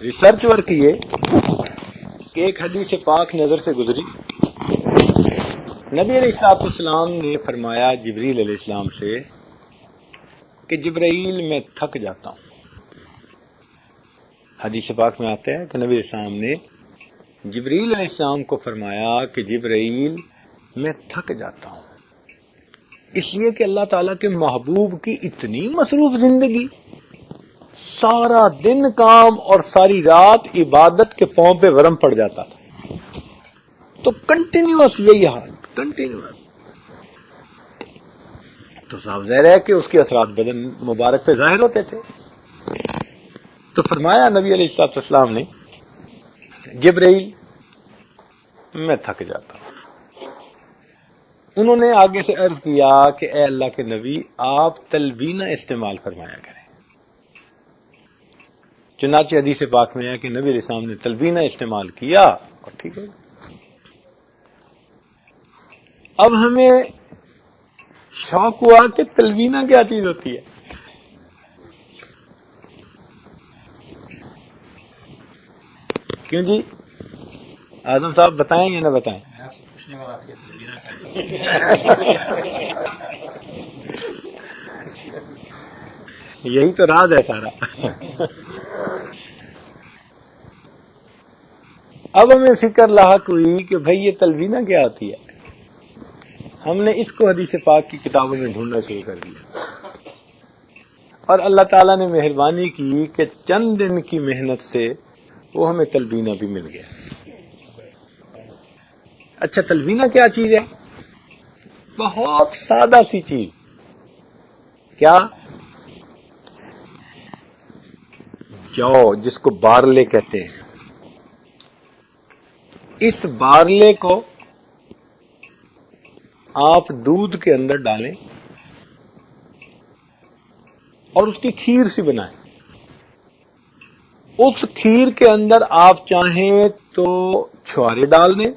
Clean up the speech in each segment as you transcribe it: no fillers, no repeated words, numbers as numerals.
Research work یہ کہ ایک حدیث پاک نظر سے گزری. نبی علیہ السلام نے فرمایا جبریل علیہ السلام سے کہ جبرائیل میں تھک جاتا ہوں. حدیث پاک میں آتا ہے کہ نبی علیہ السلام نے جبریل علیہ السلام کو فرمایا کہ جبرائیل میں تھک جاتا ہوں، اس لیے کہ اللہ تعالیٰ کے محبوب کی اتنی مصروف زندگی، سارا دن کام اور ساری رات عبادت کے پاؤں پہ ورم پڑ جاتا تھا. تو کنٹینیوس یہی حال، کنٹینیوس. تو صاف ظاہر ہے کہ اس کے اثرات بدن مبارک پہ ظاہر ہوتے تھے. تو فرمایا نبی علیہ السلام نے جبرائیل میں تھک جاتا ہوں. انہوں نے آگے سے عرض کیا کہ اے اللہ کے نبی، آپ تلبینہ استعمال فرمایا کریں. چنانچہ حدیث پاک میں ہے کہ نبی علیہ السلام نے تلبینہ استعمال کیا اور ٹھیک ہے. اب ہمیں شوق ہوا کہ تلبینہ کیا چیز ہوتی ہے. کیوں جی اعظم صاحب، بتائیں یا نہ بتائیں؟ یہی تو راز ہے سارا. اب ہمیں فکر لاحق ہوئی کہ بھئی یہ تلبینہ کیا ہوتی ہے. ہم نے اس کو حدیث پاک کی کتابوں میں ڈھونڈنا شروع کر دیا اور اللہ تعالیٰ نے مہربانی کی کہ چند دن کی محنت سے وہ ہمیں تلبینہ بھی مل گیا. اچھا، تلبینہ کیا چیز ہے؟ بہت سادہ سی چیز. کیا؟ جو جس کو بارلے کہتے ہیں. اس بارلے کو آپ دودھ کے اندر ڈالیں اور اس کی کھیر سی بنائیں. اس کھیر کے اندر آپ چاہیں تو چھوارے ڈال دیں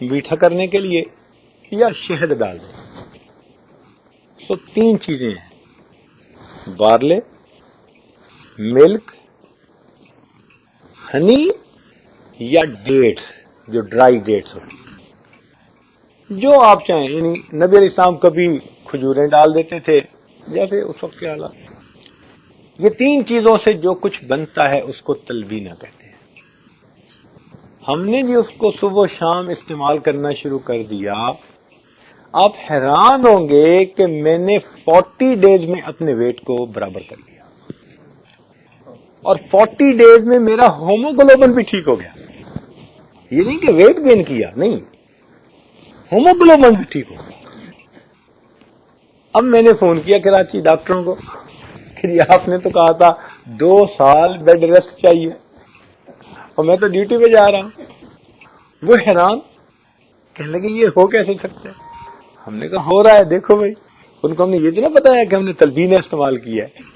میٹھا کرنے کے لیے، یا شہد ڈال دیں. تو تین چیزیں ہیں: بارلے، ملک، ہنی یا ڈیٹس، جو ڈرائی ڈیٹس ہوتی ہیں. جو آپ چاہیں. یعنی نبی علیہ السلام کبھی کھجوریں ڈال دیتے تھے جیسے اس وقت کے حالات. یہ تین چیزوں سے جو کچھ بنتا ہے اس کو تلبینہ کہتے ہیں. ہم نے جی اس کو صبح و شام استعمال کرنا شروع کر دیا. آپ حیران ہوں گے کہ میں نے 40 ڈیز میں اپنے ویٹ کو برابر کر لیا، اور 40 ڈیز میں میرا ہوموگلوبن بھی ٹھیک ہو گیا. یہ نہیں کہ ویٹ گین کیا، نہیں، ہوموگلوبن بھی ٹھیک ہو گیا. اب میں نے فون کیا کراچی ڈاکٹروں کو کہ جی آپ نے تو کہا تھا 2 سال بیڈ ریسٹ چاہیے، اور میں تو ڈیوٹی پہ جا رہا ہوں. وہ حیران، کہنے لگے یہ ہو کیسے سکتا ہے؟ ہم نے کہا ہو رہا ہے، دیکھو بھائی. ان کو ہم نے یہ تو نہ بتایا کہ ہم نے تلبینہ استعمال کیا ہے.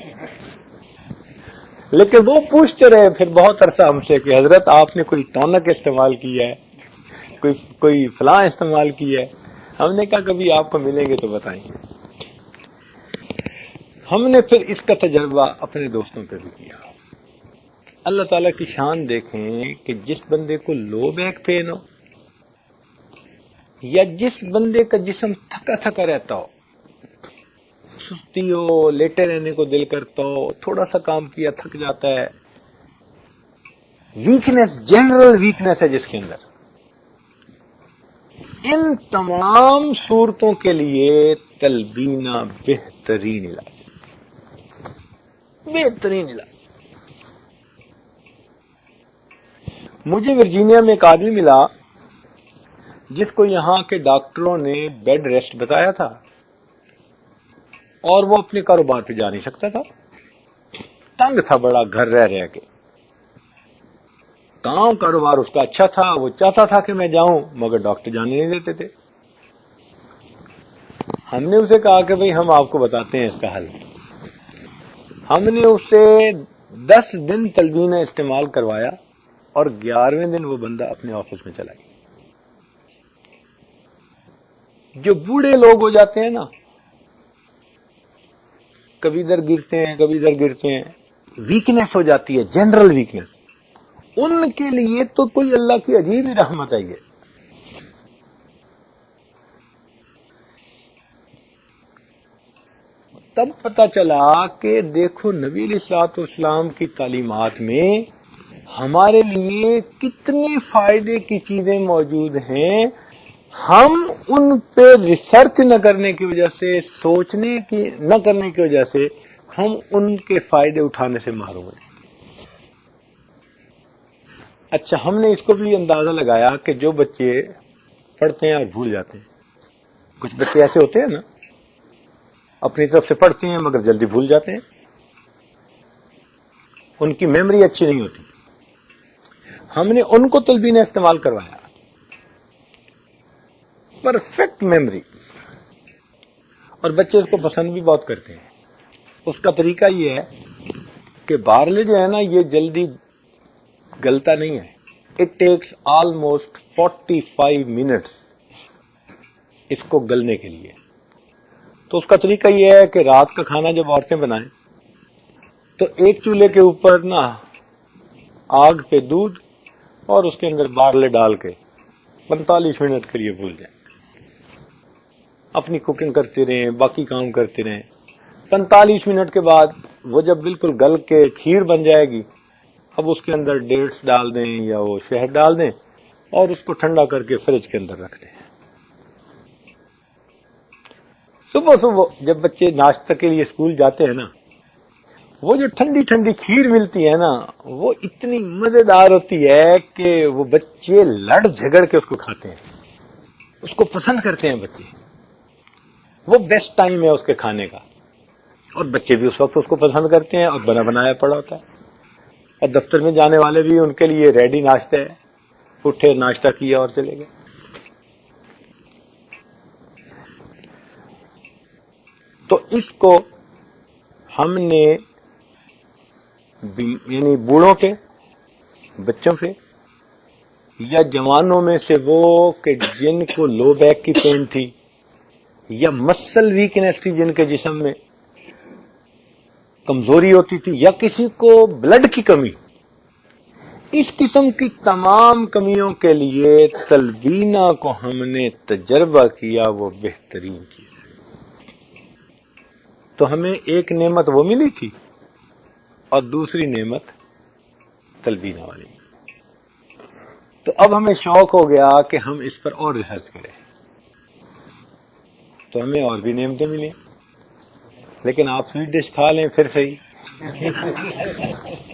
لیکن وہ پوچھتے رہے پھر بہت عرصہ ہم سے کہ حضرت آپ نے کوئی ٹونک استعمال کیا ہے، کوئی فلاں استعمال کیا ہے. ہم نے کہا کبھی آپ کو ملیں گے تو بتائیں گے. ہم نے پھر اس کا تجربہ اپنے دوستوں پہ بھی کیا. اللہ تعالیٰ کی شان دیکھیں کہ جس بندے کو لو بیک پین ہو، یا جس بندے کا جسم تھکا تھکا رہتا ہو، سستی ہو، لیٹے رہنے کو دل کرتا ہو، تھوڑا سا کام کیا تھک جاتا ہے، ویکنس، جنرل ویکنس ہے جس کے اندر، ان تمام صورتوں کے لیے تلبینہ بہترین علاج، بہترین علاج. مجھے ورجینیا میں ایک آدمی ملا جس کو یہاں کے ڈاکٹروں نے بیڈ ریسٹ بتایا تھا، اور وہ اپنے کاروبار پہ جا نہیں سکتا تھا. تنگ تھا بڑا گھر رہ کے. کاروبار اس کا اچھا تھا، وہ چاہتا تھا کہ میں جاؤں، مگر ڈاکٹر جانے نہیں دیتے تھے. ہم نے اسے کہا کہ بھئی ہم آپ کو بتاتے ہیں اس کا حل. ہم نے اسے 10 دن تلبینہ استعمال کروایا، اور 11ویں دن وہ بندہ اپنے آفس میں چلا گیا. جو بوڑھے لوگ ہو جاتے ہیں نا، کبھی ادھر گرتے ہیں کبھی ادھر گرتے ہیں، ویکنس ہو جاتی ہے، جنرل ویکنس، ان کے لیے تو کوئی اللہ کی عجیب ہی رحمت ہے یہ. تب پتہ چلا کہ دیکھو نبی علیہ الصلوۃ والسلام کی تعلیمات میں ہمارے لیے کتنے فائدے کی چیزیں موجود ہیں. ہم ان پہ ریسرچ نہ کرنے کی وجہ سے، سوچنے کی نہ کرنے کی وجہ سے ہم ان کے فائدے اٹھانے سے محروم ہیں. اچھا، ہم نے اس کو بھی اندازہ لگایا کہ جو بچے پڑھتے ہیں اور بھول جاتے ہیں، کچھ بچے ایسے ہوتے ہیں نا، اپنی طرف سے پڑھتے ہیں مگر جلدی بھول جاتے ہیں، ان کی میموری اچھی نہیں ہوتی. ہم نے ان کو تلبینہ استعمال کروایا، پرفیکٹ میموری، اور بچے اس کو پسند بھی بہت کرتے ہیں. اس کا طریقہ یہ ہے کہ بارلے جو ہے نا یہ جلدی گلتا نہیں ہے. اٹ ٹیکس آلموسٹ 45 منٹس اس کو گلنے کے لیے. تو اس کا طریقہ یہ ہے کہ رات کا کھانا جب عورتیں بنائیں تو ایک چولہے کے اوپر نا آگ پہ دودھ اور اس کے اندر بارلے ڈال کے 45 منٹ کے لیے بھول جائیں. اپنی کوکنگ کرتے رہیں، باقی کام کرتے رہیں. 45 منٹ کے بعد وہ جب بالکل گل کے کھیر بن جائے گی، اب اس کے اندر ڈیٹس ڈال دیں یا وہ شہد ڈال دیں اور اس کو ٹھنڈا کر کے فریج کے اندر رکھ دیں. صبح صبح جب بچے ناشتہ کے لیے اسکول جاتے ہیں نا، وہ جو ٹھنڈی ٹھنڈی کھیر ملتی ہے نا، وہ اتنی مزیدار ہوتی ہے کہ وہ بچے لڑ جھگڑ کے اس کو کھاتے ہیں، اس کو پسند کرتے ہیں بچے. وہ بیسٹ ٹائم ہے اس کے کھانے کا، اور بچے بھی اس وقت اس کو پسند کرتے ہیں اور بنا بنایا پڑا ہوتا ہے. اور دفتر میں جانے والے بھی ان کے لیے ریڈی ناشتہ ہے، اٹھے ناشتہ کیا اور چلے گئے. تو اس کو ہم نے یعنی بوڑھوں کے، بچوں سے یا جوانوں میں سے وہ کہ جن کو لو بیک کی پین تھی یا مسل ویکنیس تھی، جن کے جسم میں کمزوری ہوتی تھی، یا کسی کو بلڈ کی کمی، اس قسم کی تمام کمیوں کے لیے تلبینہ کو ہم نے تجربہ کیا، وہ بہترین چیز. تو ہمیں ایک نعمت وہ ملی تھی اور دوسری نعمت تلبینہ والی. تو اب ہمیں شوق ہو گیا کہ ہم اس پر اور ریسرچ کریں. تو ہمیں اور بھی نعمتیں ملیں، لیکن آپ سویٹ ڈش کھا لیں پھر صحیح.